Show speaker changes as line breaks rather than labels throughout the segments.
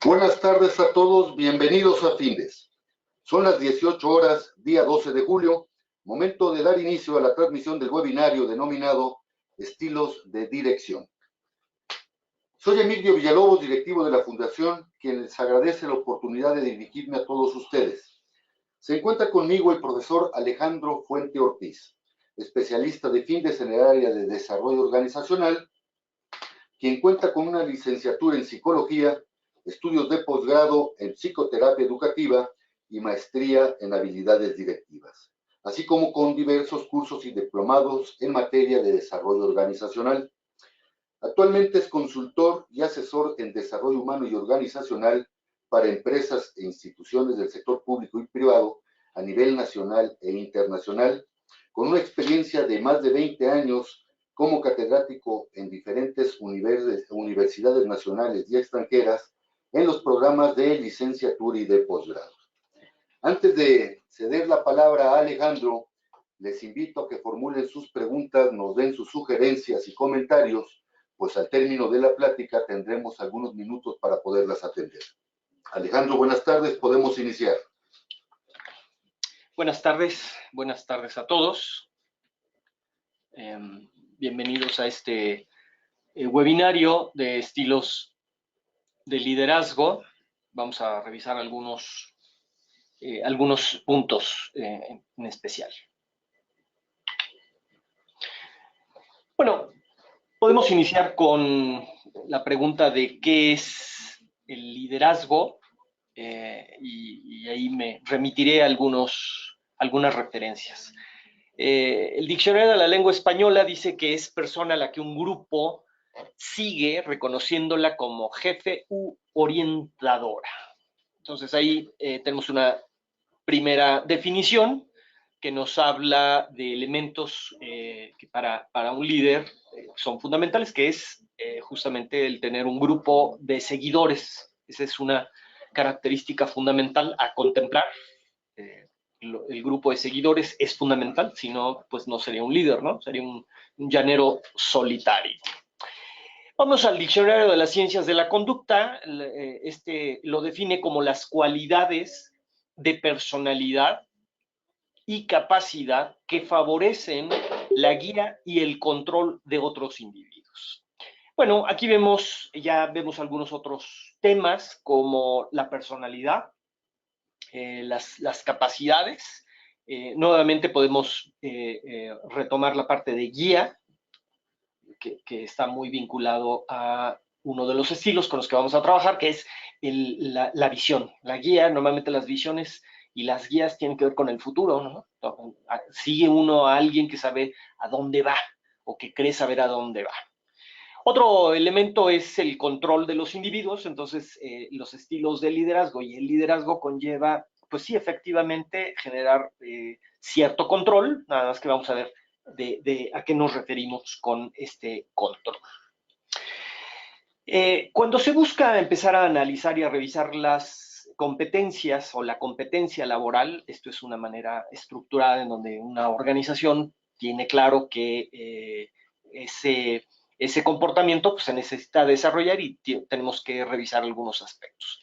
Buenas tardes a todos, bienvenidos a Findes. Son las 18 horas, día 12 de julio, momento de dar inicio a la transmisión del webinario denominado Estilos de Dirección. Soy Emilio Villalobos, directivo de la Fundación, quien les agradece la oportunidad de dirigirme a todos ustedes. Se encuentra conmigo el profesor Alejandro Fuente Ortiz, especialista de Findes en el área de desarrollo organizacional, quien cuenta con una licenciatura en psicología, estudios de posgrado en psicoterapia educativa y maestría en habilidades directivas, así como con diversos cursos y diplomados en materia de desarrollo organizacional. Actualmente es consultor y asesor en desarrollo humano y organizacional para empresas e instituciones del sector público y privado a nivel nacional e internacional, con una experiencia de más de 20 años como catedrático en diferentes universidades nacionales y extranjeras en los programas de licenciatura y de posgrado. Antes de ceder la palabra a Alejandro, les invito a que formulen sus preguntas, nos den sus sugerencias y comentarios, pues al término de la plática tendremos algunos minutos para poderlas atender. Alejandro, buenas tardes, podemos iniciar.
Buenas tardes a todos. Bienvenidos a este webinario de estilos de liderazgo. Vamos a revisar algunos puntos en especial. Bueno, podemos iniciar con la pregunta de qué es el liderazgo y ahí me remitiré a algunas referencias. El diccionario de la lengua española dice que es persona a la que un grupo sigue reconociéndola como jefe u orientadora. Entonces ahí tenemos una primera definición que nos habla de elementos que para un líder son fundamentales, que es justamente el tener un grupo de seguidores. Esa es una característica fundamental a contemplar. El grupo de seguidores es fundamental, si no, pues no sería un líder, ¿no? Sería un llanero solitario. Vamos al diccionario de las ciencias de la conducta. Este lo define como las cualidades de personalidad y capacidad que favorecen la guía y el control de otros individuos. Bueno, aquí ya vemos algunos otros temas como la personalidad, las capacidades. Nuevamente podemos retomar la parte de guía, que está muy vinculado a uno de los estilos con los que vamos a trabajar, que es la visión. La guía, normalmente las visiones y las guías tienen que ver con el futuro, ¿no? Sigue uno a alguien que sabe a dónde va o que cree saber a dónde va. Otro elemento es el control de los individuos. Entonces los estilos de liderazgo y el liderazgo conlleva, pues sí, efectivamente, generar cierto control, nada más que vamos a ver de a qué nos referimos con este control. Cuando se busca empezar a analizar y a revisar las competencias o la competencia laboral, esto es una manera estructurada en donde una organización tiene claro que ese comportamiento pues, se necesita desarrollar y tenemos que revisar algunos aspectos.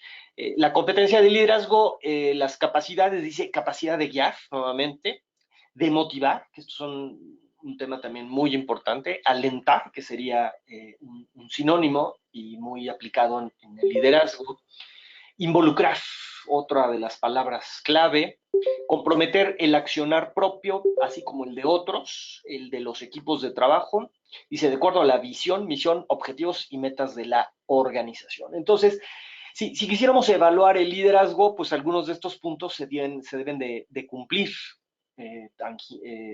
La competencia de liderazgo, las capacidades, dice capacidad de guiar, nuevamente, de motivar, que estos son un tema también muy importante, alentar, que sería un sinónimo y muy aplicado en el liderazgo, involucrar, otra de las palabras clave, comprometer el accionar propio, así como el de otros, el de los equipos de trabajo, dice, de acuerdo a la visión, misión, objetivos y metas de la organización. Entonces, si quisiéramos evaluar el liderazgo, pues algunos de estos puntos se deben de cumplir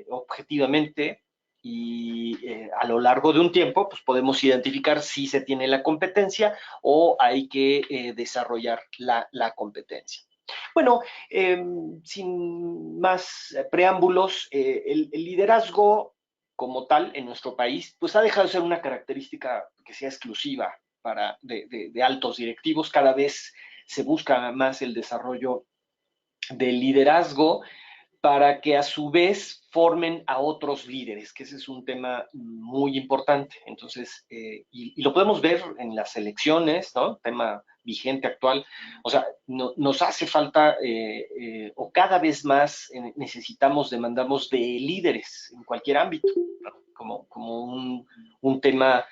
objetivamente y a lo largo de un tiempo pues podemos identificar si se tiene la competencia o hay que desarrollar la competencia. Bueno, sin más preámbulos, el liderazgo como tal en nuestro país pues ha dejado de ser una característica que sea exclusiva de altos directivos. Cada vez se busca más el desarrollo del liderazgo para que a su vez formen a otros líderes, que ese es un tema muy importante. Entonces, y lo podemos ver en las elecciones, ¿no? Tema vigente, actual. O sea, nos hace falta, o cada vez más necesitamos, demandamos de líderes en cualquier ámbito, ¿no? Como un tema,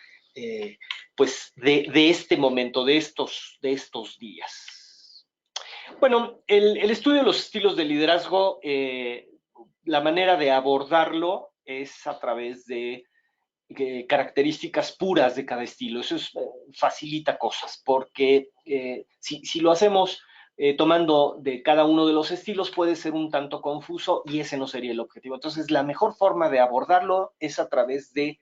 pues, de este momento, de estos días. Bueno, el estudio de los estilos de liderazgo, la manera de abordarlo es a través de características puras de cada estilo. Eso facilita cosas, porque si lo hacemos tomando de cada uno de los estilos puede ser un tanto confuso y ese no sería el objetivo. Entonces, la mejor forma de abordarlo es a través de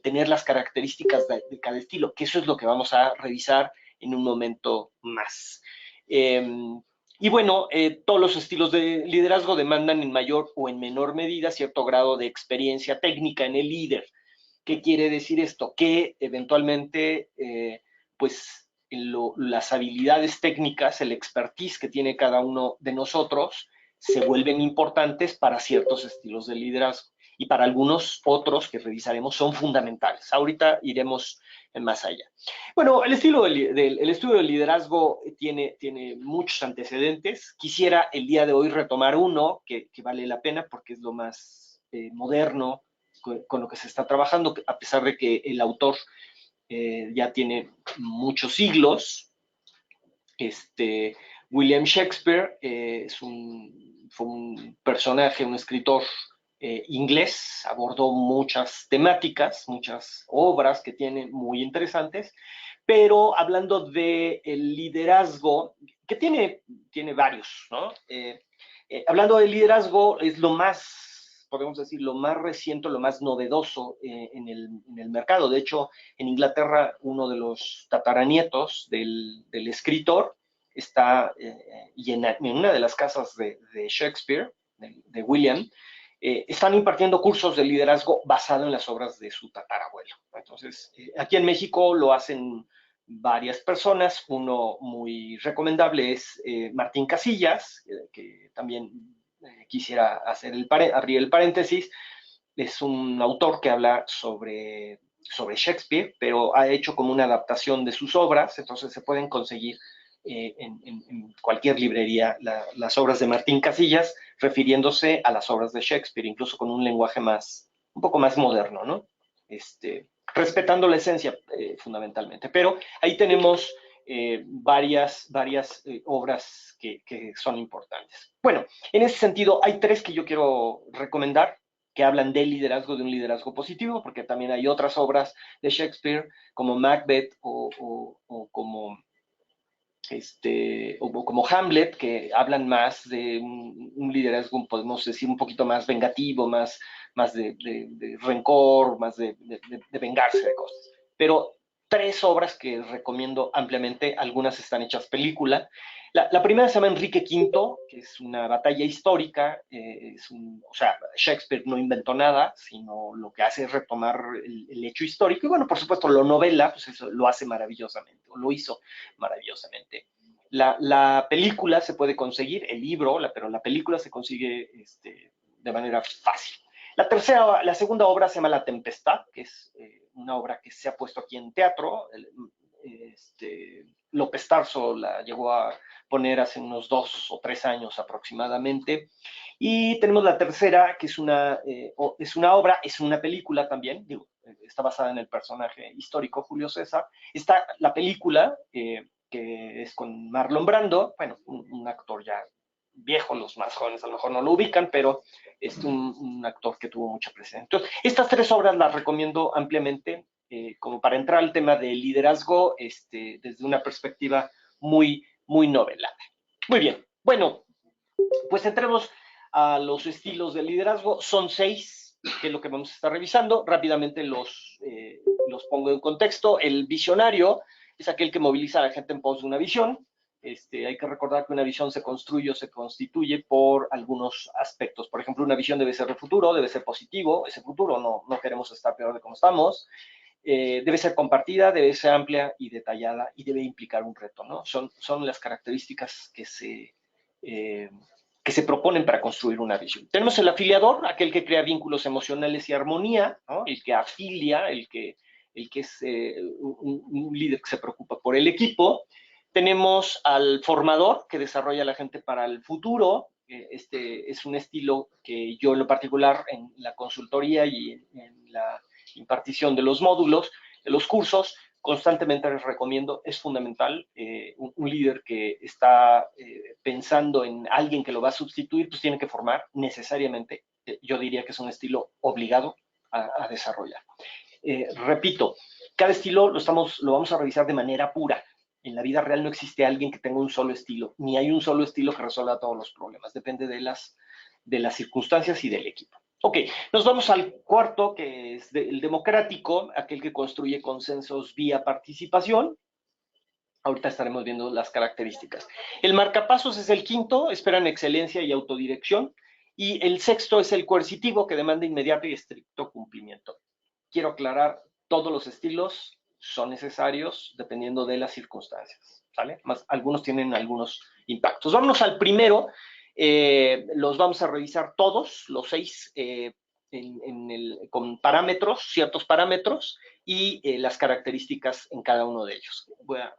tener las características de cada estilo, que eso es lo que vamos a revisar en un momento más. Y bueno, todos los estilos de liderazgo demandan en mayor o en menor medida cierto grado de experiencia técnica en el líder. ¿Qué quiere decir esto? Que eventualmente, pues, las habilidades técnicas, el expertise que tiene cada uno de nosotros, se vuelven importantes para ciertos estilos de liderazgo. Y para algunos otros que revisaremos son fundamentales. Ahorita iremos más allá. Bueno, el estudio del liderazgo tiene muchos antecedentes. Quisiera el día de hoy retomar uno que vale la pena porque es lo más moderno con lo que se está trabajando, a pesar de que el autor ya tiene muchos siglos. William Shakespeare fue un personaje, un escritor inglés, abordó muchas temáticas, muchas obras que tiene muy interesantes, pero hablando del liderazgo, que tiene varios, ¿no? Hablando del liderazgo, es lo más, podemos decir, lo más reciente, lo más novedoso en el mercado. De hecho, en Inglaterra, uno de los tataranietos del escritor está, y en una de las casas de Shakespeare, de William, están impartiendo cursos de liderazgo basado en las obras de su tatarabuelo. Entonces, aquí en México lo hacen varias personas. Uno muy recomendable es Martín Casillas, que también quisiera abrir el paréntesis. Es un autor que habla sobre Shakespeare, pero ha hecho como una adaptación de sus obras, entonces se pueden conseguir en cualquier librería las obras de Martín Casillas, refiriéndose a las obras de Shakespeare, incluso con un lenguaje un poco más moderno, ¿no? Respetando la esencia fundamentalmente. Pero ahí tenemos varias obras que son importantes. Bueno, en ese sentido, hay tres que yo quiero recomendar que hablan del liderazgo, de un liderazgo positivo, porque también hay otras obras de Shakespeare, como Macbeth o como Hamlet, que hablan más de un liderazgo, podemos decir, un poquito más vengativo, más de rencor, más de vengarse de cosas. Pero tres obras que recomiendo ampliamente, algunas están hechas película. La primera se llama Enrique V, que es una batalla histórica. O sea, Shakespeare no inventó nada, sino lo que hace es retomar el hecho histórico. Y bueno, por supuesto, lo novela, pues eso lo hace maravillosamente, o lo hizo maravillosamente. La película se puede conseguir, el libro, pero la película se consigue de manera fácil. La segunda obra se llama La Tempestad, que es una obra que se ha puesto aquí en teatro. López Tarso la llegó a poner hace unos 2 o 3 años aproximadamente. Y tenemos la tercera, que es una obra, es una película también, digo, está basada en el personaje histórico Julio César. Está la película, que es con Marlon Brando, bueno, un actor ya viejo, los más jóvenes a lo mejor no lo ubican, pero es un actor que tuvo mucha presencia. Entonces, estas tres obras las recomiendo ampliamente, como para entrar al tema del liderazgo desde una perspectiva muy novelada. Muy bien, bueno, pues entremos a los estilos de liderazgo. Son 6, que es lo que vamos a estar revisando. Rápidamente los pongo en contexto. El visionario es aquel que moviliza a la gente en pos de una visión. Hay que recordar que una visión se construye o se constituye por algunos aspectos. Por ejemplo, una visión debe ser de futuro, debe ser positivo. Ese futuro no queremos estar peor de como estamos. Debe ser compartida, debe ser amplia y detallada y debe implicar un reto, ¿no? Son las características que se que se proponen para construir una visión. Tenemos el afiliador, aquel que crea vínculos emocionales y armonía, ¿no? El que afilia, el que es un líder que se preocupa por el equipo. Tenemos al formador, que desarrolla a la gente para el futuro. Este es un estilo que yo en lo particular en la consultoría y en la impartición de los módulos, de los cursos, constantemente les recomiendo. Es fundamental. Un líder que está pensando en alguien que lo va a sustituir, pues tiene que formar necesariamente. Yo diría que es un estilo obligado a desarrollar. Repito, cada estilo lo vamos a revisar de manera pura. En la vida real no existe alguien que tenga un solo estilo, ni hay un solo estilo que resuelva todos los problemas. Depende de las circunstancias y del equipo. Ok, nos vamos al cuarto, que es el democrático, aquel que construye consensos vía participación. Ahorita estaremos viendo las características. El marcapasos es el quinto, esperan excelencia y autodirección. Y el sexto es el coercitivo, que demanda inmediato y estricto cumplimiento. Quiero aclarar, todos los estilos son necesarios dependiendo de las circunstancias, ¿vale? Más, algunos tienen algunos impactos. Vámonos al primero. Los vamos a revisar todos, los 6, con parámetros, ciertos parámetros, y las características en cada uno de ellos. Voy a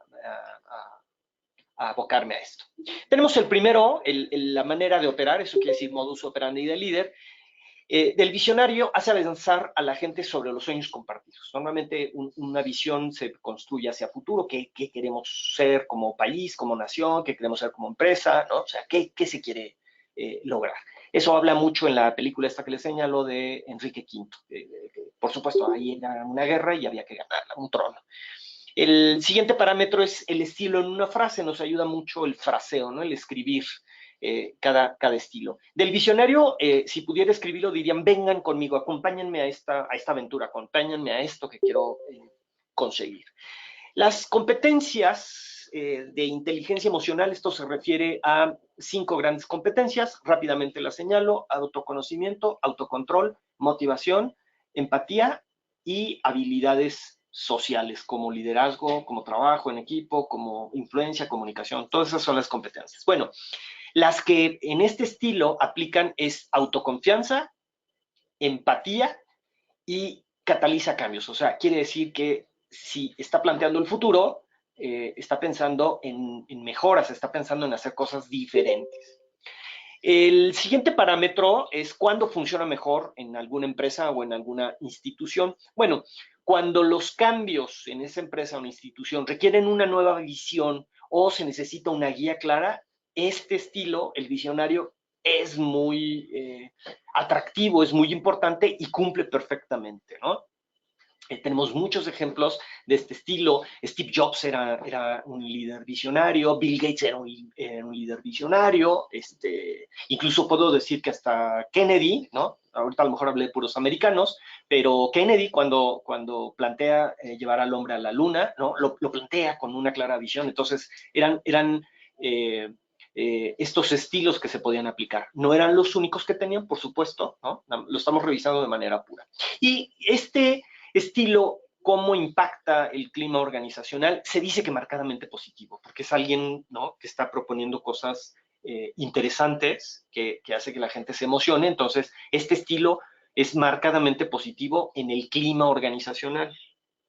abocarme a esto. Tenemos el primero, la manera de operar, eso quiere decir modus operandi del líder. Del visionario hace avanzar a la gente sobre los sueños compartidos. Normalmente una visión se construye hacia futuro, qué queremos ser como país, como nación, qué queremos ser como empresa, ¿no? O sea, qué se quiere lograr. Eso habla mucho en la película esta que les señalo de Enrique V. Por supuesto, ahí era una guerra y había que ganarla, un trono. El siguiente parámetro es el estilo en una frase. Nos ayuda mucho el fraseo, ¿no? El escribir cada estilo. Del visionario, si pudiera escribirlo, dirían: vengan conmigo, acompáñenme a esta aventura, acompáñenme a esto que quiero conseguir. Las competencias de inteligencia emocional, esto se refiere a 5 grandes competencias, rápidamente las señalo: autoconocimiento, autocontrol, motivación, empatía y habilidades sociales, como liderazgo, como trabajo en equipo, como influencia, comunicación. Todas esas son las competencias. Bueno, las que en este estilo aplican es autoconfianza, empatía y cataliza cambios. O sea, quiere decir que si está planteando el futuro, está pensando en mejoras, está pensando en hacer cosas diferentes. El siguiente parámetro es cuándo funciona mejor en alguna empresa o en alguna institución. Bueno, cuando los cambios en esa empresa o institución requieren una nueva visión o se necesita una guía clara, este estilo, el visionario, es muy atractivo, es muy importante y cumple perfectamente, ¿no? Tenemos muchos ejemplos de este estilo. Steve Jobs era un líder visionario, Bill Gates era un líder visionario, incluso puedo decir que hasta Kennedy, ¿no? Ahorita a lo mejor hablé de puros americanos, pero Kennedy cuando plantea llevar al hombre a la luna, ¿no? Lo plantea con una clara visión. Entonces eran estos estilos que se podían aplicar. No eran los únicos que tenían, por supuesto, ¿no? Lo estamos revisando de manera pura. Y este estilo, cómo impacta el clima organizacional, se dice que marcadamente positivo, porque es alguien, ¿no?, que está proponiendo cosas interesantes, que hace que la gente se emocione. Entonces, este estilo es marcadamente positivo en el clima organizacional.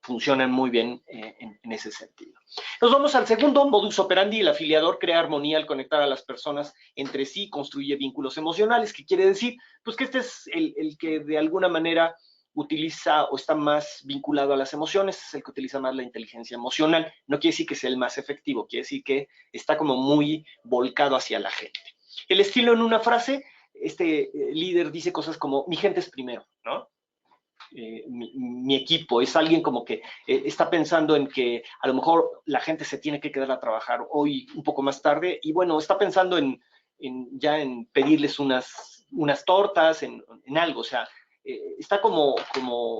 Funcionan muy bien en ese sentido. Nos vamos al segundo, modus operandi. El afiliador crea armonía al conectar a las personas entre sí, construye vínculos emocionales. ¿Qué quiere decir? Pues que este es el que de alguna manera utiliza o está más vinculado a las emociones, es el que utiliza más la inteligencia emocional. No quiere decir que sea el más efectivo, quiere decir que está como muy volcado hacia la gente. El estilo en una frase, este líder dice cosas como: mi gente es primero, ¿no? Mi equipo, es alguien como que está pensando en que a lo mejor la gente se tiene que quedar a trabajar hoy un poco más tarde, y bueno, está pensando ya en pedirles unas tortas, en algo. O sea, está como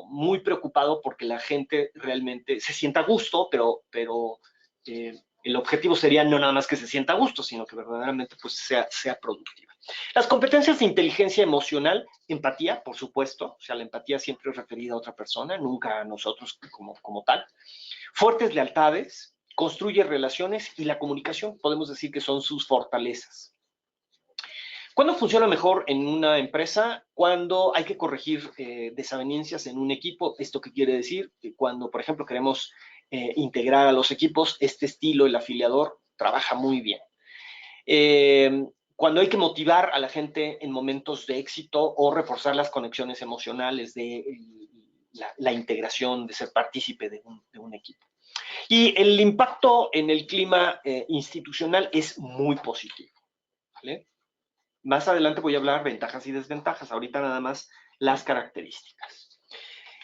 muy preocupado porque la gente realmente se sienta a gusto, pero el objetivo sería no nada más que se sienta a gusto, sino que verdaderamente pues sea productiva. Las competencias de inteligencia emocional: empatía, por supuesto. O sea, la empatía siempre es referida a otra persona, nunca a nosotros como tal. Fuertes lealtades, construye relaciones, y la comunicación podemos decir que son sus fortalezas. ¿Cuándo funciona mejor en una empresa? Cuando hay que corregir desavenencias en un equipo. ¿Esto qué quiere decir? Que cuando, por ejemplo, queremos integrar a los equipos, este estilo, el afiliador, trabaja muy bien. Cuando hay que motivar a la gente en momentos de éxito o reforzar las conexiones emocionales de la integración, de ser partícipe de un equipo. Y el impacto en el clima institucional es muy positivo, ¿vale? Más adelante voy a hablar ventajas y desventajas, ahorita nada más las características.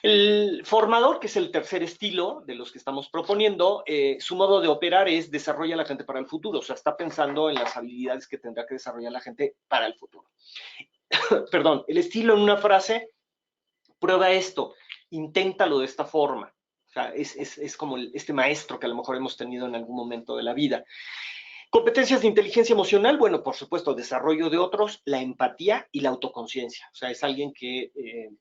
El formador, que es el tercer estilo de los que estamos proponiendo, su modo de operar es desarrolla a la gente para el futuro, o sea, está pensando en las habilidades que tendrá que desarrollar la gente para el futuro. Perdón, el estilo en una frase, prueba esto, inténtalo de esta forma. O sea, es como este maestro que a lo mejor hemos tenido en algún momento de la vida. Competencias de inteligencia emocional, bueno, por supuesto, desarrollo de otros, la empatía y la autoconciencia. O sea, es alguien que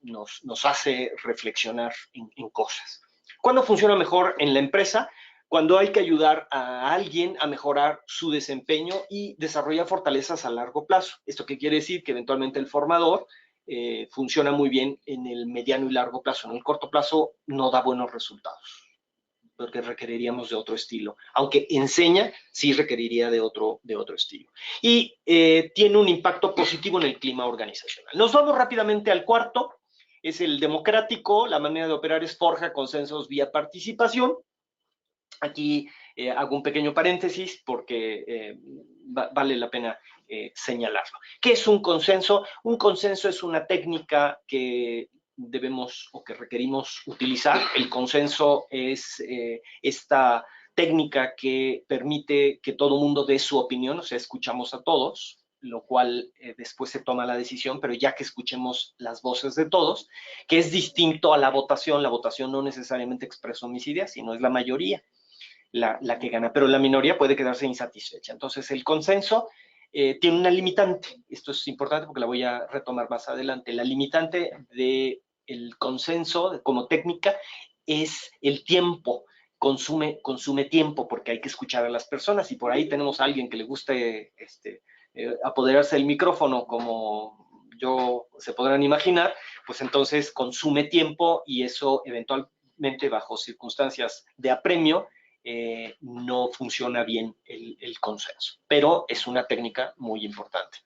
nos hace reflexionar en cosas. ¿Cuándo funciona mejor en la empresa? Cuando hay que ayudar a alguien a mejorar su desempeño y desarrollar fortalezas a largo plazo. ¿Esto qué quiere decir? Que eventualmente el formador funciona muy bien en el mediano y largo plazo. En el corto plazo no da buenos resultados, porque requeriríamos de otro estilo. Aunque enseña, sí requeriría de otro estilo. Y tiene un impacto positivo en el clima organizacional. Nos vamos rápidamente al cuarto, es el democrático. La manera de operar es forja consensos vía participación. Aquí hago un pequeño paréntesis porque vale la pena señalarlo. ¿Qué es un consenso? Un consenso es una técnica que debemos o que requerimos utilizar. El consenso es esta técnica que permite que todo mundo dé su opinión, o sea, escuchamos a todos, lo cual después se toma la decisión, pero ya que escuchemos las voces de todos, que es distinto a la votación no necesariamente expreso mis ideas, sino es la mayoría la que gana, pero la minoría puede quedarse insatisfecha. Entonces, el consenso tiene una limitante. Esto es importante porque la voy a retomar más adelante. La limitante del consenso como técnica es el tiempo. Consume tiempo porque hay que escuchar a las personas y por ahí tenemos a alguien que le guste apoderarse del micrófono como yo se podrán imaginar, pues entonces consume tiempo y eso eventualmente bajo circunstancias de apremio no funciona bien el consenso, pero es una técnica muy importante.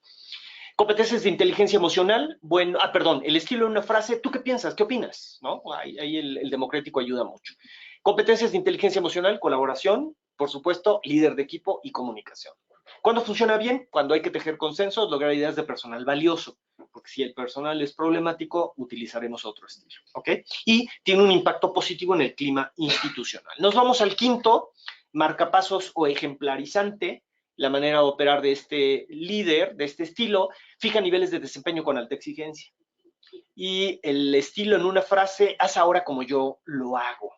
Competencias de inteligencia emocional, bueno, perdón, el estilo de una frase, ¿tú qué piensas? ¿Qué opinas? ¿No? Ahí el democrático ayuda mucho. Competencias de inteligencia emocional, colaboración, por supuesto, líder de equipo y comunicación. ¿Cuándo funciona bien? Cuando hay que tejer consensos, lograr ideas de personal valioso, porque si el personal es problemático, utilizaremos otro estilo, ¿ok? Y tiene un impacto positivo en el clima institucional. Nos vamos al quinto, marcapasos o ejemplarizante. La manera de operar de este líder, de este estilo, fija niveles de desempeño con alta exigencia. Y el estilo en una frase, haz ahora como yo lo hago.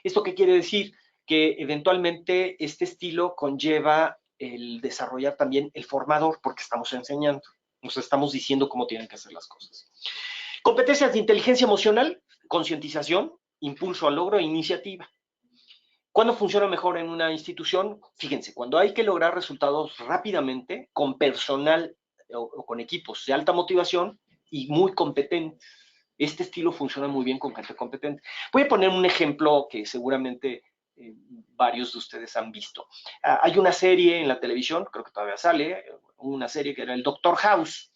¿Esto qué quiere decir? Que eventualmente este estilo conlleva el desarrollar también el formador, porque estamos enseñando, nos estamos diciendo cómo tienen que hacer las cosas. Competencias de inteligencia emocional, concientización, impulso al logro e iniciativa. ¿Cuándo funciona mejor en una institución? Fíjense, cuando hay que lograr resultados rápidamente con personal o con equipos de alta motivación y muy competentes. Este estilo funciona muy bien con gente competente. Voy a poner un ejemplo que seguramente varios de ustedes han visto. Hay una serie en la televisión, creo que todavía sale, una serie que era el Doctor House.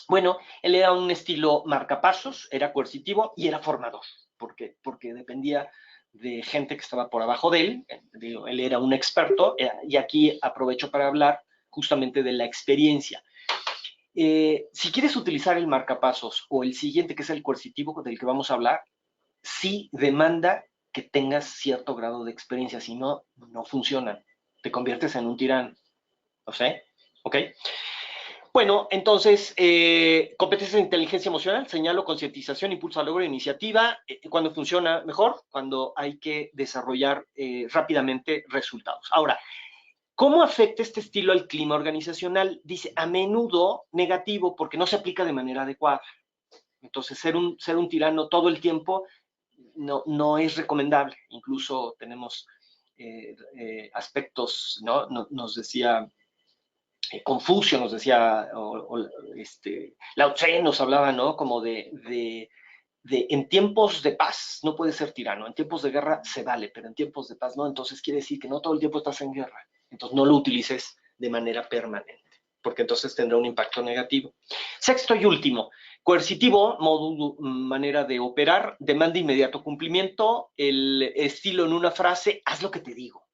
Bueno, él era un estilo marcapasos, era coercitivo y era formador, porque dependía de gente que estaba por abajo de él. Él era un experto y aquí aprovecho para hablar justamente de la experiencia. Si quieres utilizar el marcapasos o el siguiente, que es el coercitivo del que vamos a hablar, sí demanda que tengas cierto grado de experiencia, si no, no funcionan. Te conviertes en un tirano. ¿No sé? ¿Ok? Bueno, entonces, competencias de inteligencia emocional, señalo, concientización, impulso al logro, iniciativa. ¿Cuándo funciona mejor? Cuando hay que desarrollar rápidamente resultados. Ahora, ¿cómo afecta este estilo al clima organizacional? Dice, a menudo negativo porque no se aplica de manera adecuada. Entonces, ser un tirano todo el tiempo no es recomendable. Incluso tenemos aspectos, ¿no? Nos decía Confucio nos decía, Lao Tse nos hablaba, ¿no? Como en tiempos de paz no puedes ser tirano, en tiempos de guerra se vale, pero en tiempos de paz no, entonces quiere decir que no todo el tiempo estás en guerra, entonces no lo utilices de manera permanente, porque entonces tendrá un impacto negativo. Sexto y último, coercitivo, manera de operar, demanda inmediato cumplimiento, el estilo en una frase, haz lo que te digo.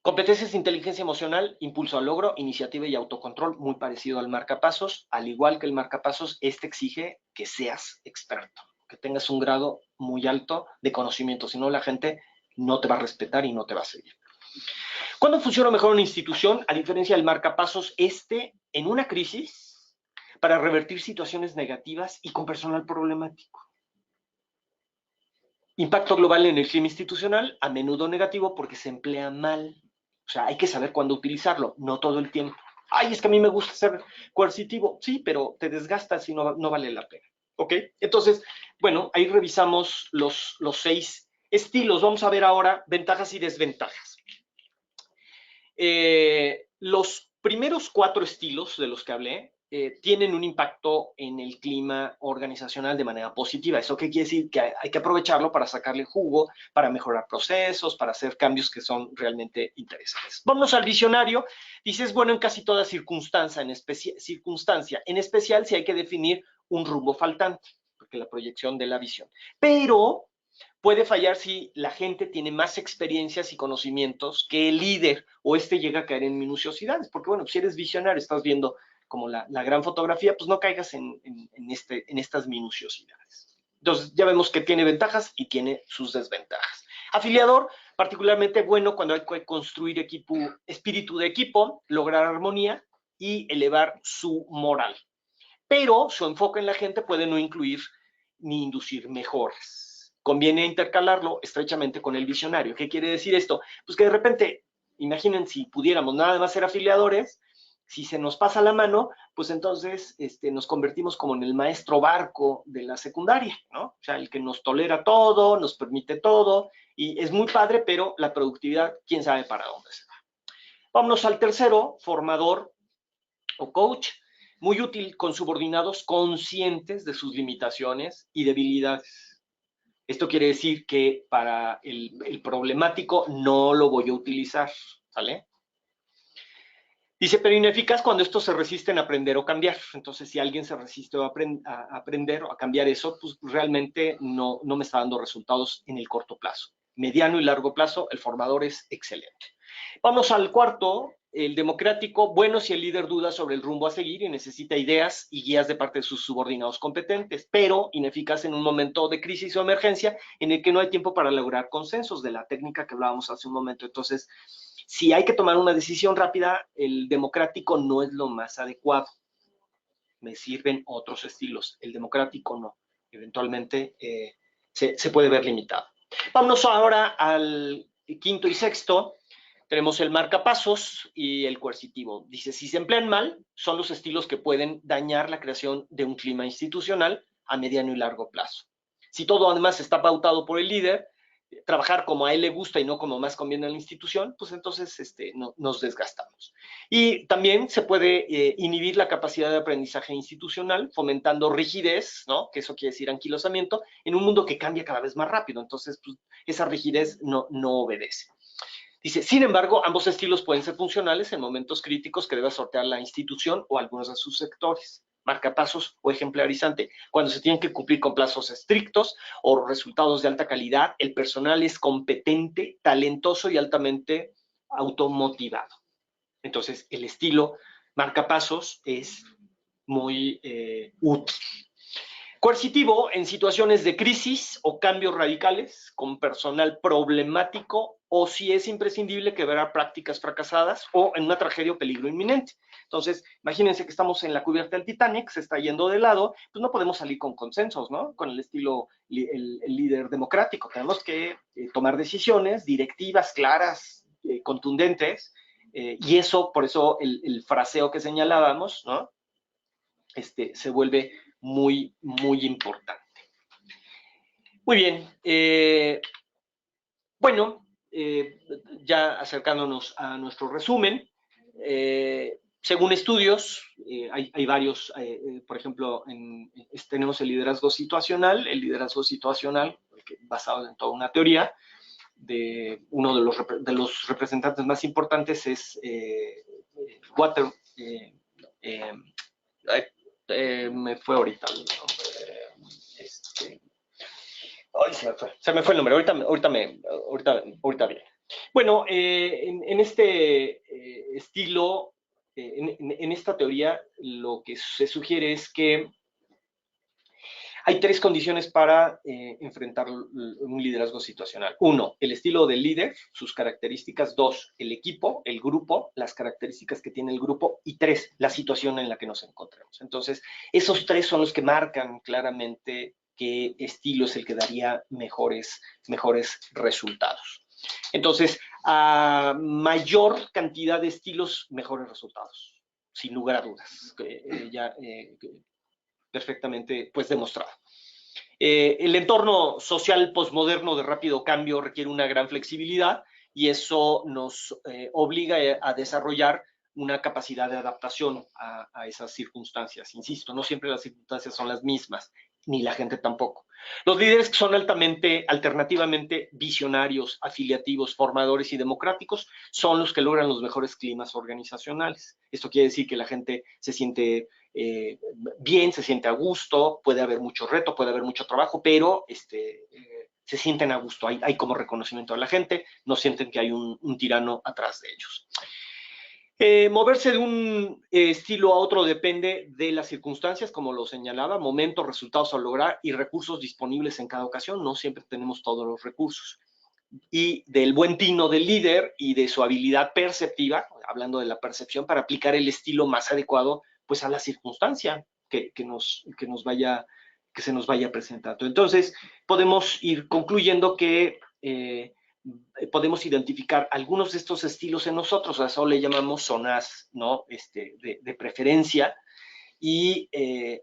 Competencias de inteligencia emocional, impulso al logro, iniciativa y autocontrol, muy parecido al marcapasos. Al igual que el marcapasos, este exige que seas experto, que tengas un grado muy alto de conocimiento, si no la gente no te va a respetar y no te va a seguir. ¿Cuándo funciona mejor una institución? A diferencia del marcapasos, en una crisis, para revertir situaciones negativas y con personal problemático. Impacto global en el clima institucional, a menudo negativo porque se emplea mal. O sea, hay que saber cuándo utilizarlo, no todo el tiempo. Ay, es que a mí me gusta ser coercitivo. Sí, pero te desgastas y no vale la pena. ¿Ok? Entonces, bueno, ahí revisamos los 6 estilos. Vamos a ver ahora ventajas y desventajas. Los primeros 4 estilos de los que hablé tienen un impacto en el clima organizacional de manera positiva. ¿Eso qué quiere decir? Que hay que aprovecharlo para sacarle jugo, para mejorar procesos, para hacer cambios que son realmente interesantes. Vámonos al visionario. Dices, bueno, en casi toda circunstancia, en especial si hay que definir un rumbo faltante, porque la proyección de la visión. Pero puede fallar si la gente tiene más experiencias y conocimientos que el líder o llega a caer en minuciosidades, porque bueno, si eres visionario, estás viendo como la gran fotografía, pues no caigas en estas minuciosidades. Entonces ya vemos que tiene ventajas y tiene sus desventajas. Afiliador, particularmente bueno cuando hay que construir espíritu de equipo, lograr armonía y elevar su moral. Pero su enfoque en la gente puede no incluir ni inducir mejoras. Conviene intercalarlo estrechamente con el visionario. ¿Qué quiere decir esto? Pues que de repente, imaginen si pudiéramos nada más ser afiliadores, si se nos pasa la mano, pues entonces nos convertimos como en el maestro barco de la secundaria, ¿no? O sea, el que nos tolera todo, nos permite todo, y es muy padre, pero la productividad, quién sabe para dónde se va. Vámonos al tercero, formador o coach, muy útil con subordinados conscientes de sus limitaciones y debilidades. Esto quiere decir que para el problemático no lo voy a utilizar, ¿sale? Dice, pero ineficaz cuando estos se resisten a aprender o cambiar. Entonces, si alguien se resiste a aprender o a cambiar eso, pues realmente no me está dando resultados en el corto plazo. Mediano y largo plazo, el formador es excelente. Vamos al cuarto, el democrático. Bueno, si el líder duda sobre el rumbo a seguir y necesita ideas y guías de parte de sus subordinados competentes, pero ineficaz en un momento de crisis o emergencia en el que no hay tiempo para lograr consensos, de la técnica que hablábamos hace un momento. Entonces, si hay que tomar una decisión rápida, el democrático no es lo más adecuado. Me sirven otros estilos. El democrático no. Eventualmente se puede ver limitado. Vámonos ahora al quinto y sexto. Tenemos el marcapasos y el coercitivo. Dice, si se emplean mal, son los estilos que pueden dañar la creación de un clima institucional a mediano y largo plazo. Si todo además está pautado por el líder, trabajar como a él le gusta y no como más conviene a la institución, pues entonces nos desgastamos. Y también se puede inhibir la capacidad de aprendizaje institucional, fomentando rigidez, ¿no? Que eso quiere decir anquilosamiento, en un mundo que cambia cada vez más rápido. Entonces, pues, esa rigidez no obedece. Dice, sin embargo, ambos estilos pueden ser funcionales en momentos críticos que deba sortear la institución o algunos de sus sectores. Marcapasos o ejemplarizante. Cuando se tienen que cumplir con plazos estrictos o resultados de alta calidad, el personal es competente, talentoso y altamente automotivado. Entonces, el estilo marcapasos es muy útil. Coercitivo en situaciones de crisis o cambios radicales con personal problemático o si es imprescindible quebrar prácticas fracasadas o en una tragedia o peligro inminente. Entonces, imagínense que estamos en la cubierta del Titanic, se está yendo de lado, pues no podemos salir con consensos, ¿no? Con el estilo, el líder democrático. Tenemos que tomar decisiones, directivas claras, contundentes, y eso, por eso el fraseo que señalábamos, ¿no? Se vuelve muy, muy importante. Muy bien. Bueno, ya acercándonos a nuestro resumen, según estudios, hay varios, por ejemplo, tenemos el liderazgo situacional, basado en toda una teoría, de uno de los representantes más importantes es Water, me fue ahorita el nombre, ay, se me fue el nombre, ahorita viene. Bueno, en este estilo, en esta teoría, lo que se sugiere es que hay tres condiciones para enfrentar un liderazgo situacional. Uno, el estilo del líder, sus características. Dos, el equipo, el grupo, las características que tiene el grupo. Y tres, la situación en la que nos encontramos. Entonces, esos tres son los que marcan claramente qué estilo es el que daría mejores resultados. Entonces, a mayor cantidad de estilos, mejores resultados, sin lugar a dudas. Perfectamente pues demostrado. El entorno social posmoderno de rápido cambio requiere una gran flexibilidad y eso nos obliga a desarrollar una capacidad de adaptación a esas circunstancias. Insisto, no siempre las circunstancias son las mismas, ni la gente tampoco. Los líderes que son alternativamente visionarios, afiliativos, formadores y democráticos son los que logran los mejores climas organizacionales. Esto quiere decir que la gente se siente bien, se siente a gusto, puede haber mucho reto, puede haber mucho trabajo, pero se sienten a gusto, hay como reconocimiento a la gente, no sienten que hay un tirano atrás de ellos. Moverse de un estilo a otro depende de las circunstancias, como lo señalaba, momentos, resultados a lograr y recursos disponibles en cada ocasión. No siempre tenemos todos los recursos. Y del buen tino del líder y de su habilidad perceptiva, hablando de la percepción, para aplicar el estilo más adecuado pues, a la circunstancia que se nos vaya presentando. Entonces, podemos ir concluyendo que podemos identificar algunos de estos estilos en nosotros, a eso le llamamos zonas, ¿no? De preferencia,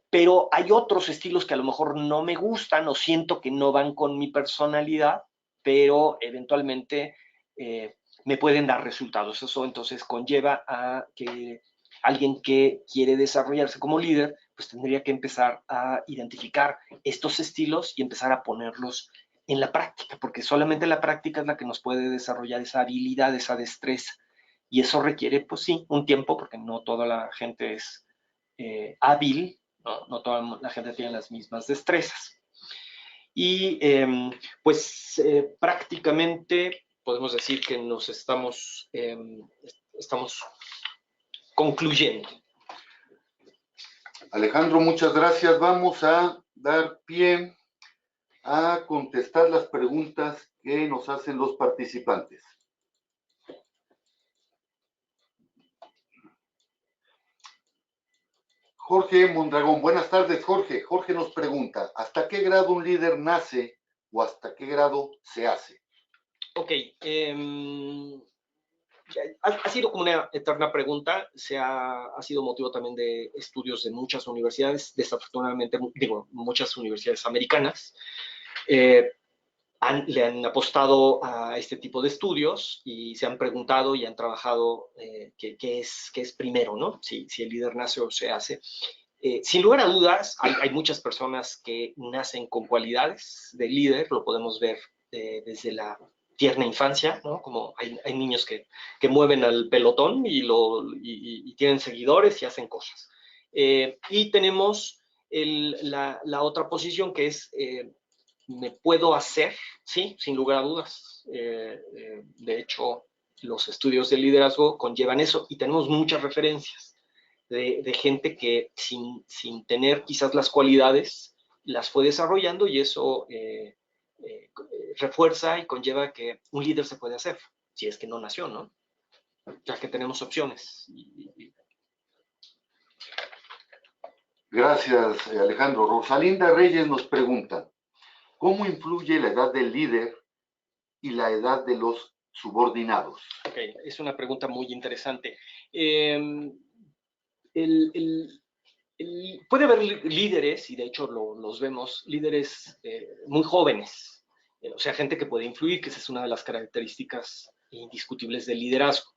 pero hay otros estilos que a lo mejor no me gustan o siento que no van con mi personalidad, pero eventualmente me pueden dar resultados. Eso entonces conlleva a que alguien que quiere desarrollarse como líder, pues tendría que empezar a identificar estos estilos y empezar a ponerlos en la práctica, porque solamente la práctica es la que nos puede desarrollar esa habilidad, esa destreza. Y eso requiere, pues sí, un tiempo, porque no toda la gente es hábil, no toda la gente tiene las mismas destrezas. Y prácticamente podemos decir que nos estamos concluyendo.
Alejandro, muchas gracias. Vamos a dar pie a contestar las preguntas que nos hacen los participantes. Jorge Mondragón, buenas tardes, Jorge. Jorge nos pregunta, ¿hasta qué grado un líder nace o hasta qué grado se hace?
Ok, ha sido como una eterna pregunta, ha sido motivo también de estudios de muchas universidades, desafortunadamente, muchas universidades americanas, le han apostado a este tipo de estudios y se han preguntado y han trabajado qué es primero, ¿no? Si el líder nace o se hace. Sin lugar a dudas, hay muchas personas que nacen con cualidades de líder, lo podemos ver desde la tierna infancia, ¿no? Como hay niños que mueven al pelotón y tienen seguidores y hacen cosas. Y tenemos la otra posición que es, me puedo hacer, sí, sin lugar a dudas. De hecho, los estudios de liderazgo conllevan eso y tenemos muchas referencias de gente que sin tener quizás las cualidades, las fue desarrollando y eso refuerza y conlleva que un líder se puede hacer, si es que no nació, ¿no? Ya que tenemos opciones.
Gracias, Alejandro. Rosalinda Reyes nos pregunta, ¿cómo influye la edad del líder y la edad de los subordinados?
Okay, es una pregunta muy interesante. Puede haber líderes, y de hecho los vemos, líderes muy jóvenes, o sea, gente que puede influir, que esa es una de las características indiscutibles del liderazgo.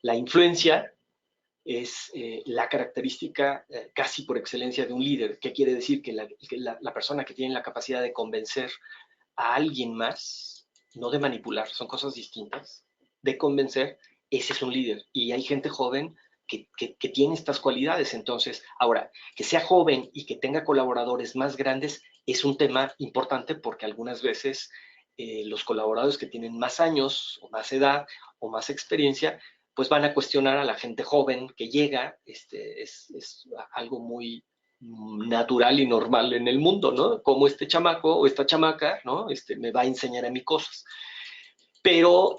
La influencia es la característica casi por excelencia de un líder. ¿Qué quiere decir? Que la persona que tiene la capacidad de convencer a alguien más, no de manipular, son cosas distintas, de convencer, ese es un líder. Y hay gente joven que tiene estas cualidades. Entonces, ahora, que sea joven y que tenga colaboradores más grandes es un tema importante porque algunas veces los colaboradores que tienen más años o más edad o más experiencia, pues van a cuestionar a la gente joven que llega. Es algo muy natural y normal en el mundo, ¿no? Como este chamaco o esta chamaca, ¿no? Me va a enseñar a mí cosas. Pero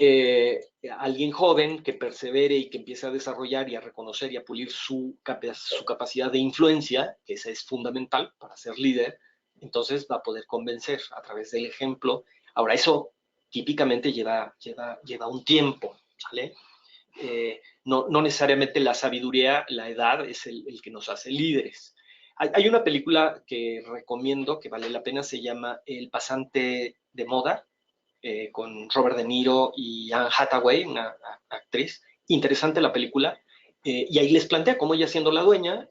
alguien joven que persevere y que empiece a desarrollar y a reconocer y a pulir su capacidad de influencia, que esa es fundamental para ser líder, entonces va a poder convencer a través del ejemplo. Ahora, eso típicamente lleva un tiempo, ¿vale? No necesariamente la sabiduría, la edad es el que nos hace líderes. Hay una película que recomiendo, que vale la pena, se llama El pasante de moda, con Robert De Niro y Anne Hathaway, una actriz. Interesante la película. Y ahí les plantea cómo ella siendo la dueña,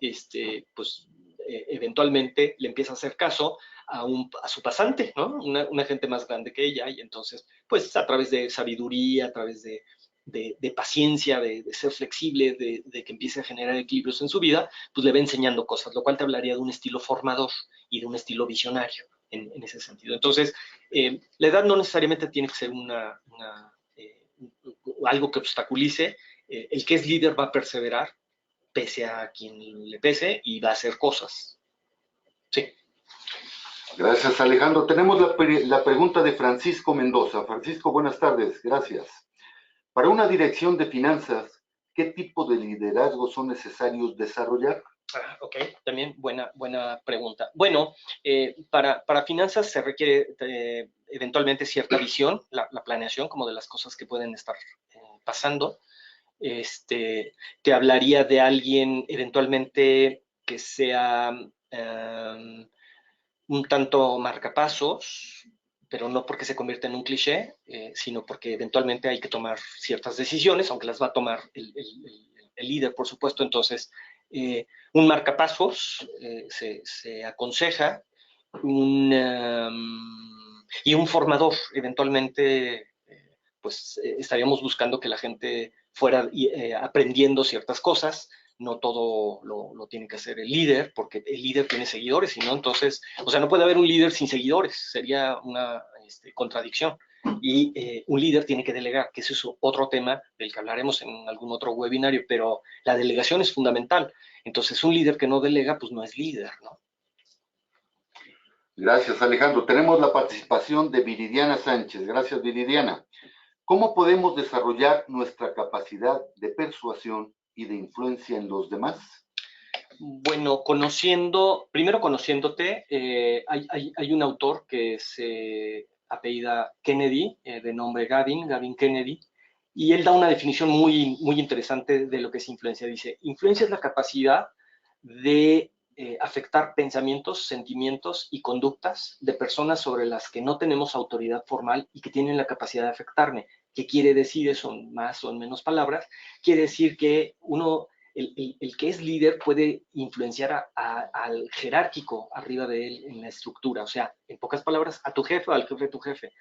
pues eventualmente le empieza a hacer caso a su pasante, ¿no? Una gente más grande que ella, y entonces, pues a través de sabiduría, a través de paciencia, de ser flexible, de que empiece a generar equilibrios en su vida, pues le va enseñando cosas, lo cual te hablaría de un estilo formador y de un estilo visionario en ese sentido. Entonces, la edad no necesariamente tiene que ser algo que obstaculice. El que es líder va a perseverar, pese a quien le pese, y va a hacer cosas. Sí.
Gracias, Alejandro. Tenemos la pregunta de Francisco Mendoza. Francisco, buenas tardes. Gracias. Para una dirección de finanzas, ¿qué tipo de liderazgo son necesarios desarrollar?
Ok, también buena pregunta. Bueno, para finanzas se requiere eventualmente cierta visión, la planeación como de las cosas que pueden estar pasando. Te hablaría de alguien eventualmente que sea un tanto marcapasos, pero no porque se convierta en un cliché, sino porque eventualmente hay que tomar ciertas decisiones, aunque las va a tomar el líder, por supuesto. Entonces, un marcapasos se aconseja, y un formador, eventualmente, pues estaríamos buscando que la gente fuera aprendiendo ciertas cosas. No todo lo tiene que hacer el líder, porque el líder tiene seguidores, y no, entonces, o sea, no puede haber un líder sin seguidores, sería una contradicción. Y un líder tiene que delegar, que ese es otro tema del que hablaremos en algún otro webinario, pero la delegación es fundamental. Entonces, un líder que no delega, pues no es líder, ¿no?
Gracias, Alejandro. Tenemos la participación de Viridiana Sánchez. Gracias, Viridiana. ¿Cómo podemos desarrollar nuestra capacidad de persuasión y de influencia en los demás?
Bueno, primero conociéndote, hay un autor que se apellida Kennedy, de nombre Gavin Kennedy, y él da una definición muy interesante de lo que es influencia. Dice, influencia es la capacidad de afectar pensamientos, sentimientos y conductas de personas sobre las que no tenemos autoridad formal y que tienen la capacidad de afectarme. ¿Qué quiere decir eso? Más o en menos palabras, quiere decir que el que es líder puede influenciar al jerárquico arriba de él en la estructura, o sea, en pocas palabras, a tu jefe o al jefe de tu jefe.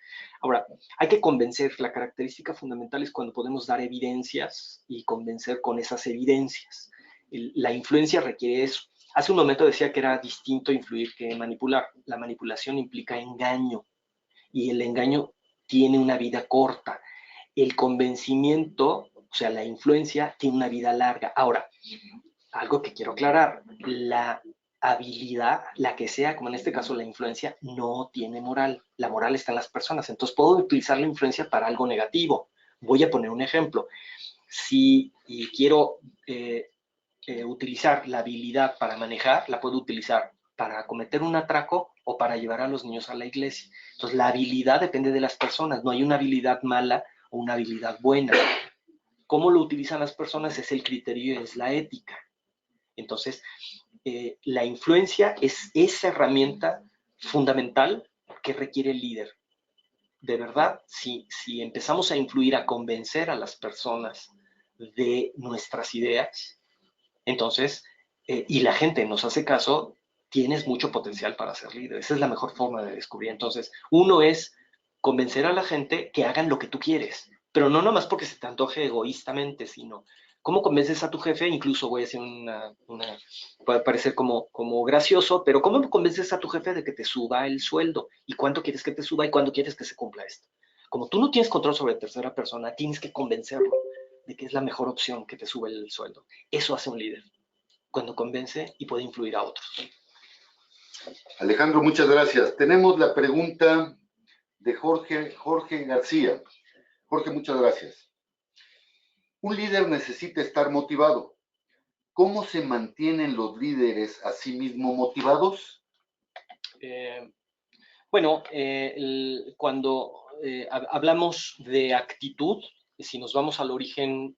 Ahora, hay que convencer, la característica fundamental es cuando podemos dar evidencias y convencer con esas evidencias. La influencia requiere eso. Hace un momento decía que era distinto influir que manipular. La manipulación implica engaño, y el engaño tiene una vida corta. El convencimiento, o sea, la influencia, tiene una vida larga. Ahora, algo que quiero aclarar, la habilidad, la que sea, como en este caso la influencia, no tiene moral. La moral está en las personas. Entonces puedo utilizar la influencia para algo negativo. Voy a poner un ejemplo. Si quiero utilizar la habilidad para manejar, la puedo utilizar para cometer un atraco o para llevar a los niños a la iglesia. Entonces, la habilidad depende de las personas. No hay una habilidad mala o una habilidad buena. Cómo lo utilizan las personas es el criterio y es la ética. Entonces, la influencia es esa herramienta fundamental que requiere el líder. De verdad, si empezamos a influir, a convencer a las personas de nuestras ideas, Entonces, y la gente nos hace caso, tienes mucho potencial para ser líder. Esa es la mejor forma de descubrir. Entonces, uno es convencer a la gente que hagan lo que tú quieres, pero no nomás porque se te antoje egoístamente, sino cómo convences a tu jefe, incluso voy a hacer puede parecer como gracioso, pero cómo convences a tu jefe de que te suba el sueldo y cuánto quieres que te suba y cuándo quieres que se cumpla esto. Como tú no tienes control sobre tercera persona, tienes que convencerlo de que es la mejor opción que te sube el sueldo. Eso hace un líder, cuando convence y puede influir a otros.
Alejandro, muchas gracias. Tenemos la pregunta de Jorge García. Jorge, muchas gracias. Un líder necesita estar motivado. ¿Cómo se mantienen los líderes a sí mismos motivados?
Bueno, cuando hablamos de actitud, si nos vamos al origen,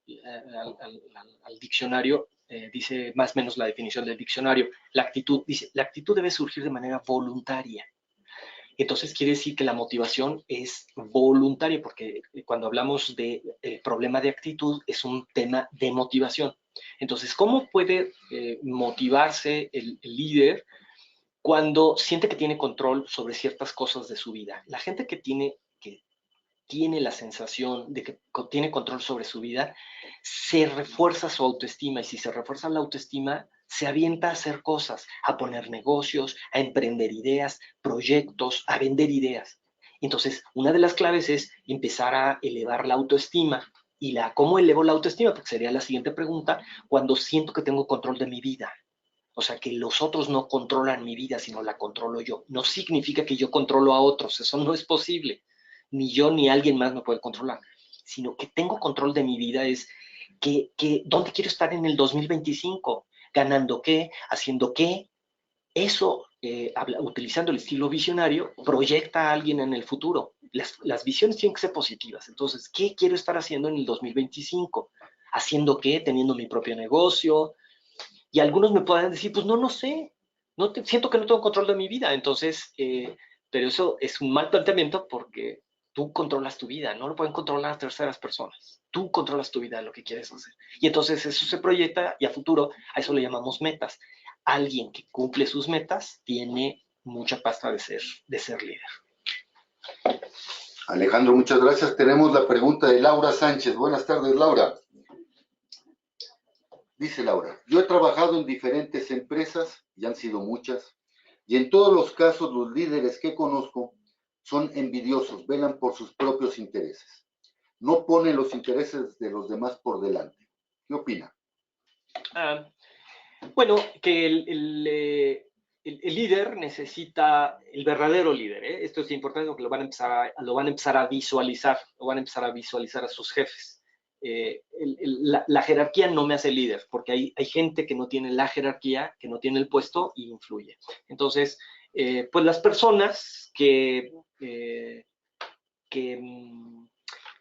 al diccionario, dice más o menos la definición del diccionario, la actitud, dice, la actitud debe surgir de manera voluntaria. Entonces quiere decir que la motivación es voluntaria, porque cuando hablamos de problema de actitud es un tema de motivación. Entonces, ¿cómo puede motivarse el líder cuando siente que tiene control sobre ciertas cosas de su vida? La gente que tiene la sensación de que tiene control sobre su vida, se refuerza su autoestima, y si se refuerza la autoestima, se avienta a hacer cosas, a poner negocios, a emprender ideas, proyectos, a vender ideas. Entonces, una de las claves es empezar a elevar la autoestima. ¿Y cómo elevo la autoestima? Porque sería la siguiente pregunta, cuando siento que tengo control de mi vida. O sea, que los otros no controlan mi vida, sino la controlo yo. No significa que yo controlo a otros, eso no es posible. Ni yo ni alguien más me puede controlar, sino que tengo control de mi vida. Es ¿dónde quiero estar en el 2025? ¿Ganando qué? ¿Haciendo qué? Eso, utilizando el estilo visionario, proyecta a alguien en el futuro. Las visiones tienen que ser positivas. Entonces, ¿qué quiero estar haciendo en el 2025? ¿Haciendo qué? Teniendo mi propio negocio. Y algunos me pueden decir, pues no sé, siento que no tengo control de mi vida. Entonces, pero eso es un mal planteamiento, porque tú controlas tu vida, no lo pueden controlar terceras personas. Tú controlas tu vida, lo que quieres hacer. Y entonces eso se proyecta, y a futuro a eso le llamamos metas. Alguien que cumple sus metas tiene mucha pasta de ser líder.
Alejandro, muchas gracias. Tenemos la pregunta de Laura Sánchez. Buenas tardes, Laura. Dice Laura, yo he trabajado en diferentes empresas, y han sido muchas, y en todos los casos los líderes que conozco son envidiosos, velan por sus propios intereses. No ponen los intereses de los demás por delante. ¿Qué opina?
Bueno, que el líder necesita, el verdadero líder, esto es importante porque lo van a empezar a visualizar, lo van a empezar a visualizar a sus jefes. La jerarquía no me hace líder, porque hay gente que no tiene la jerarquía, que no tiene el puesto y influye. Entonces, pues las personas que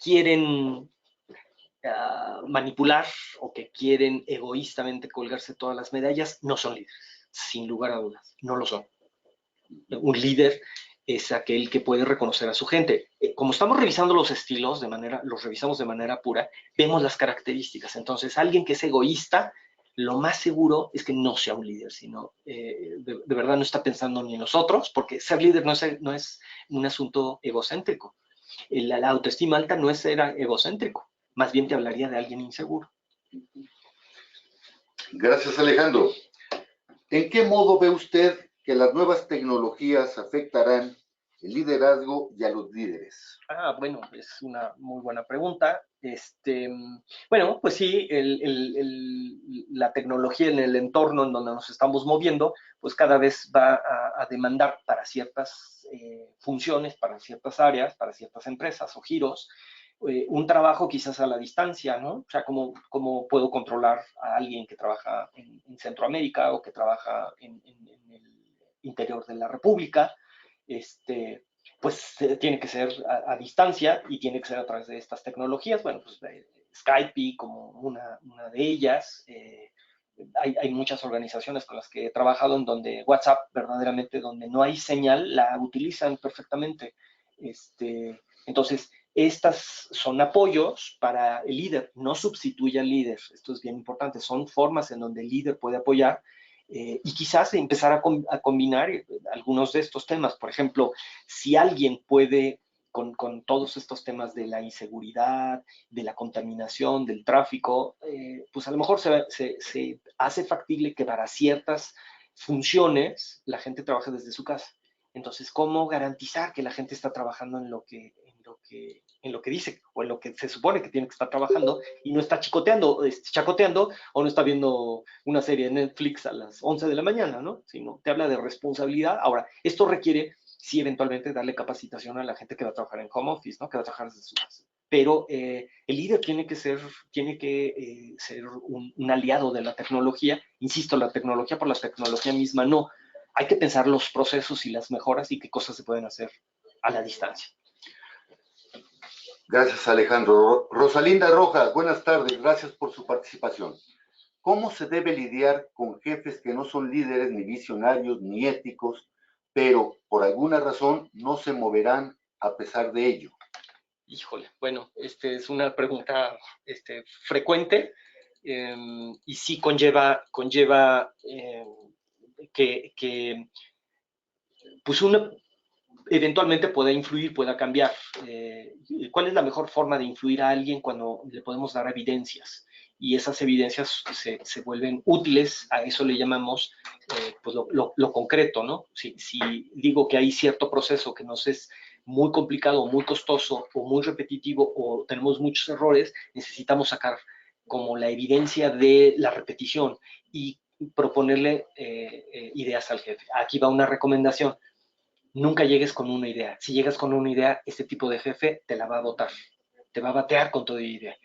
quieren manipular, o que quieren egoístamente colgarse todas las medallas, no son líderes, sin lugar a dudas, no lo son. Un líder es aquel que puede reconocer a su gente. Como estamos revisando los estilos los revisamos de manera pura, vemos las características. Entonces, alguien que es egoísta, lo más seguro es que no sea un líder, sino de verdad no está pensando ni en nosotros, porque ser líder no es un asunto egocéntrico. La autoestima alta no es ser egocéntrico, más bien te hablaría de alguien inseguro.
Gracias, Alejandro. ¿En qué modo ve usted que las nuevas tecnologías afectarán el liderazgo y a los líderes?
Bueno, es una muy buena pregunta. Bueno, pues sí, la tecnología en el entorno en donde nos estamos moviendo, pues cada vez va a demandar para ciertas funciones, para ciertas áreas, para ciertas empresas o giros, un trabajo quizás a la distancia, ¿no? O sea, ¿cómo puedo controlar a alguien que trabaja en Centroamérica o que trabaja en el interior de la República? Pues tiene que ser a distancia, y tiene que ser a través de estas tecnologías. Bueno, pues Skype como una de ellas. Hay muchas organizaciones con las que he trabajado en donde WhatsApp, verdaderamente, donde no hay señal, la utilizan perfectamente. Entonces, Estas son apoyos para el líder, no sustituye al líder. Esto es bien importante. Son formas en donde el líder puede apoyar y quizás empezar a combinar algunos de estos temas. Por ejemplo, si alguien puede, con todos estos temas de la inseguridad, de la contaminación, del tráfico, pues a lo mejor se hace factible que para ciertas funciones la gente trabaje desde su casa. Entonces, ¿cómo garantizar que la gente está trabajando en lo que dice o en lo que se supone que tiene que estar trabajando y no está chacoteando o no está viendo una serie de Netflix a las 11 de la mañana, ¿no? Sino te habla de responsabilidad. Ahora, esto requiere, sí, eventualmente darle capacitación a la gente que va a trabajar en home office, ¿no? Que va a trabajar desde su casa. Pero el líder tiene que ser un aliado de la tecnología. Insisto, la tecnología por la tecnología misma no. Hay que pensar los procesos y las mejoras y qué cosas se pueden hacer a la distancia.
Gracias, Alejandro. Rosalinda Rojas, buenas tardes. Gracias por su participación. ¿Cómo se debe lidiar con jefes que no son líderes, ni visionarios, ni éticos, pero por alguna razón no se moverán a pesar de ello?
Híjole, bueno, es una pregunta frecuente y sí conlleva que pues uno eventualmente pueda influir, pueda cambiar. ¿Cuál es la mejor forma de influir a alguien cuando le podemos dar evidencias? Y esas evidencias se vuelven útiles, a eso le llamamos pues lo concreto, ¿no? Si digo que hay cierto proceso que nos es muy complicado, muy costoso o muy repetitivo o tenemos muchos errores, necesitamos sacar como la evidencia de la repetición y proponerle ideas al jefe. Aquí va una recomendación. Nunca llegues con una idea. Si llegas con una idea, este tipo de jefe te la va a botar, te va a batear con toda idea.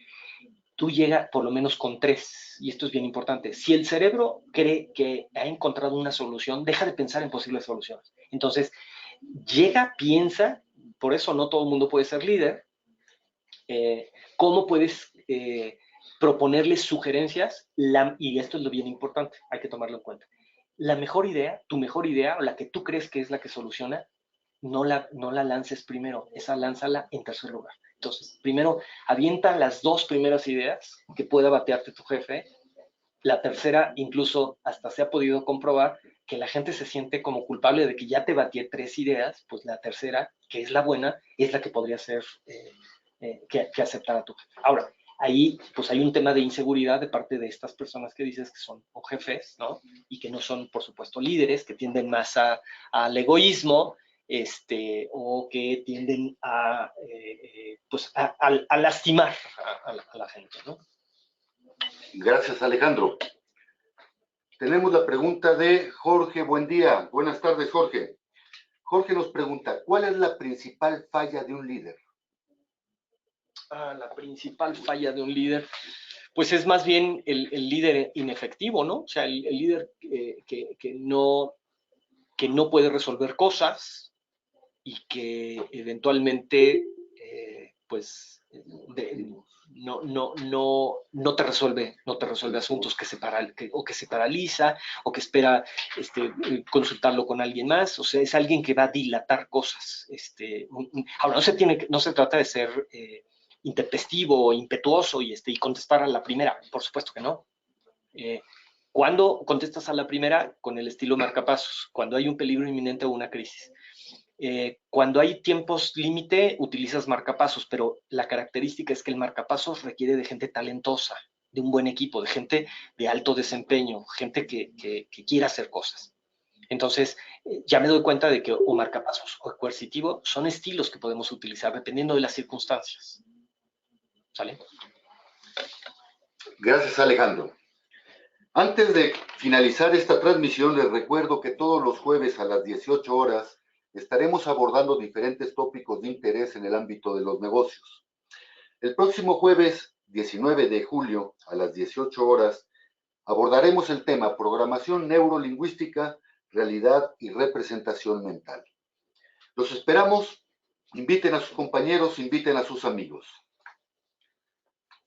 Tú llega por lo menos con 3, y esto es bien importante. Si el cerebro cree que ha encontrado una solución, deja de pensar en posibles soluciones. Entonces, llega, piensa, por eso no todo el mundo puede ser líder. ¿Cómo puedes proponerles sugerencias? Y esto es lo bien importante, hay que tomarlo en cuenta. La mejor idea, tu mejor idea, o la que tú crees que es la que soluciona, no la lances primero, esa lánzala en tercer lugar. Entonces, primero, avienta las 2 primeras ideas que pueda batearte tu jefe. La tercera, incluso hasta se ha podido comprobar que la gente se siente como culpable de que ya te batié 3 ideas, pues la tercera, que es la buena, es la que podría ser que aceptara tu jefe. Ahora, ahí pues hay un tema de inseguridad de parte de estas personas que dices que son o jefes, ¿no? Y que no son, por supuesto, líderes, que tienden más al egoísmo, o que tienden pues a lastimar a la gente, ¿no?
Gracias, Alejandro. Tenemos la pregunta de Jorge. Buen día. Buenas tardes, Jorge. Jorge nos pregunta, ¿cuál es la principal falla de un líder?
La principal falla de un líder, pues es más bien el líder inefectivo, ¿no? O sea, el líder que no puede resolver cosas y que eventualmente, pues, no te resuelve asuntos, que se paraliza o que espera consultarlo con alguien más. O sea, es alguien que va a dilatar cosas. Ahora, no se trata de ser intempestivo o impetuoso y contestar a la primera, por supuesto que no. ¿Cuándo contestas a la primera? Con el estilo marcapasos, cuando hay un peligro inminente o una crisis. Cuando hay tiempos límite, utilizas marcapasos, pero la característica es que el marcapasos requiere de gente talentosa, de un buen equipo, de gente de alto desempeño, gente que quiera hacer cosas. Entonces, ya me doy cuenta de que o marcapasos o coercitivo son estilos que podemos utilizar dependiendo de las circunstancias. ¿Sale?
Gracias, Alejandro. Antes de finalizar esta transmisión, les recuerdo que todos los jueves a las 18 horas estaremos abordando diferentes tópicos de interés en el ámbito de los negocios. El próximo jueves 19 de julio a las 18 horas abordaremos el tema programación neurolingüística, realidad y representación mental. Los esperamos, inviten a sus compañeros, inviten a sus amigos.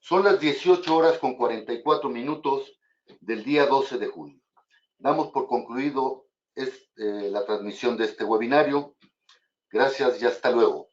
Son las 18 horas con 44 minutos del día 12 de julio. Damos por concluido la transmisión de este webinario. Gracias y hasta luego.